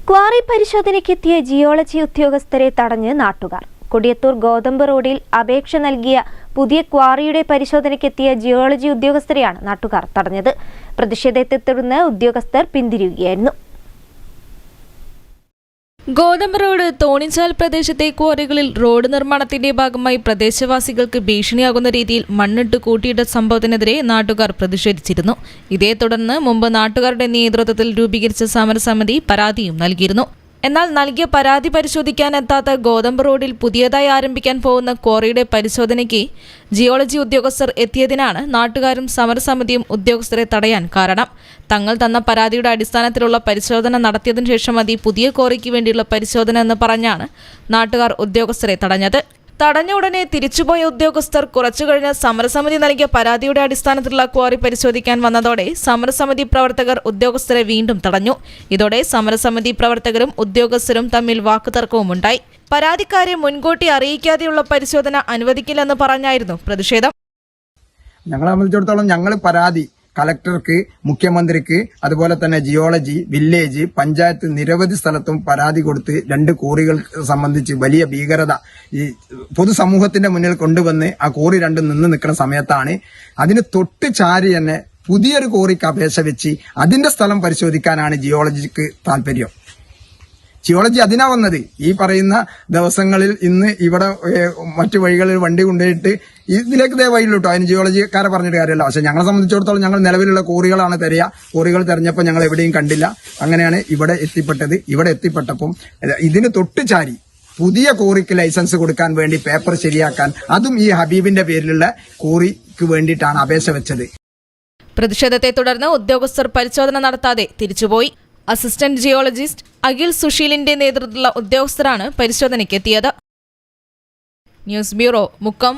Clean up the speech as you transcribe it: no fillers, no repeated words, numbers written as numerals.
Quarry പരിശോധനയ്ക്കെത്തിയ geology ഉദ്യോഗസ്ഥരെ തടഞ്ഞ് നാട്ടുകാർ. കൊടിയത്തൂർ ഗോതമ്പ് റോഡിൽ അപേക്ഷ നൽകിയ പുതിയ ക്വാറിയുടെ പരിശോധനയ്ക്കെത്തിയ ജിയോളജി ഉദ്യോഗസ്ഥരെയാണ് നാട്ടുകാർ തടഞ്ഞത്. പ്രതിഷേധത്തെ തുടർന്ന് ഉദ്യോഗസ്ഥർ പിന്തിരിയുകയായിരുന്നു. ഗോതമ്പ് റോഡ് തോണിച്ചാൽ പ്രദേശത്തെ ക്വാറികളിൽ റോഡ് നിർമ്മാണത്തിന്റെ ഭാഗമായി പ്രദേശവാസികൾക്ക് ഭീഷണിയാകുന്ന രീതിയിൽ മണ്ണിട്ട് കൂട്ടിയിട്ട സംഭവത്തിനെതിരെ നാട്ടുകാർ പ്രതിഷേധിച്ചിരുന്നു. ഇതേ തുടർന്ന് മുമ്പ് നാട്ടുകാരുടെ നേതൃത്വത്തിൽ രൂപീകരിച്ച സമരസമിതി പരാതിയും നൽകിയിരുന്നു. എന്നാൽ നൽകിയ പരാതി പരിശോധിക്കാനെത്താത്ത ഗോതമ്പ് റോഡിൽ പുതിയതായി ആരംഭിക്കാൻ പോകുന്ന ക്വാറിയുടെ പരിശോധനയ്ക്ക് ജിയോളജി ഉദ്യോഗസ്ഥർ എത്തിയതിനാണ് നാട്ടുകാരും സമരസമിതിയും ഉദ്യോഗസ്ഥരെ തടയാൻ കാരണം. തങ്ങൾ തന്ന പരാതിയുടെ അടിസ്ഥാനത്തിലുള്ള പരിശോധന നടത്തിയതിനു ശേഷം മതി പുതിയ ക്വാറിക്ക് വേണ്ടിയുള്ള പരിശോധന എന്ന് പറഞ്ഞാണ് നാട്ടുകാർ ഉദ്യോഗസ്ഥരെ തടഞ്ഞത്. തടഞ്ഞ ഉടനെ തിരിച്ചുപോയ ഉദ്യോഗസ്ഥർ കുറച്ചു കഴിഞ്ഞ് സമരസമിതി നൽകിയ പരാതിയുടെ അടിസ്ഥാനത്തിലുള്ള ക്വാറി പരിശോധിക്കാൻ വന്നതോടെ സമരസമിതി പ്രവർത്തകർ ഉദ്യോഗസ്ഥരെ വീണ്ടും തടഞ്ഞു. ഇതോടെ സമരസമിതി പ്രവർത്തകരും ഉദ്യോഗസ്ഥരും തമ്മിൽ വാക്കുതർക്കവുമുണ്ടായി. പരാതിക്കാരെ മുൻകൂട്ടി അറിയിക്കാതെയുള്ള പരിശോധന അനുവദിക്കില്ലെന്ന് പറഞ്ഞായിരുന്നു പ്രതിഷേധം. ഞങ്ങളെ സംബന്ധിച്ചിടത്തോളം ഞങ്ങൾ പരാതി കളക്ടർക്ക്, മുഖ്യമന്ത്രിക്ക്, അതുപോലെ തന്നെ ജിയോളജി, വില്ലേജ്, പഞ്ചായത്ത് നിരവധി സ്ഥലത്തും പരാതി കൊടുത്ത് രണ്ട് കോറികൾ സംബന്ധിച്ച് വലിയ ഭീകരത ഈ പൊതുസമൂഹത്തിന്റെ മുന്നിൽ കൊണ്ടുവന്ന് ആ കോറി രണ്ടും നിൽക്കുന്ന സമയത്താണ് അതിന് തൊട്ട് ചാരി തന്നെ പുതിയൊരു കോറിക്ക് അപേക്ഷ വെച്ച് അതിന്റെ സ്ഥലം പരിശോധിക്കാനാണ് ജിയോളജിക്ക് താല്പര്യം. ജിയോളജി അതിനാ വന്നത്. ഈ പറയുന്ന ദിവസങ്ങളിൽ ഇന്ന് ഇവിടെ മറ്റു വഴികളിൽ വണ്ടി കൊണ്ടുപോയിട്ട് ഇതിലേക്ക് ദേ വഴിയില്ല കേട്ടോ. അതിന് ജിയോളജിക്കാരെ പറഞ്ഞിട്ട് കാര്യമല്ല. പക്ഷെ ഞങ്ങളെ സംബന്ധിച്ചിടത്തോളം ഞങ്ങൾ നിലവിലുള്ള കോറികളാണ് തിരയുക. കോറികൾ തിരഞ്ഞപ്പോൾ ഞങ്ങൾ എവിടെയും കണ്ടില്ല. അങ്ങനെയാണ് ഇവിടെ എത്തിപ്പെട്ടത്. ഇവിടെ എത്തിപ്പെട്ടപ്പം ഇതിന് തൊട്ട് ചാരി പുതിയ കോറിക്ക് ലൈസൻസ് കൊടുക്കാൻ വേണ്ടി പേപ്പർ ശരിയാക്കാൻ, അതും ഈ ഹബീബിന്റെ പേരിലുള്ള കോറിക്ക് വേണ്ടിയിട്ടാണ് അപേക്ഷ വെച്ചത്. പ്രതിഷേധത്തെ തുടർന്ന് ഉദ്യോഗസ്ഥർ പരിശോധന നടത്താതെ തിരിച്ചുപോയി. അസിസ്റ്റന്റ് ജിയോളജിസ്റ്റ് അഖിൽ സുശീലിന്റെ നേതൃത്വത്തിലുള്ള ഉദ്യോഗസ്ഥരാണ് പരിശോധനയ്ക്കെത്തിയത്. News bureau, Mukkam.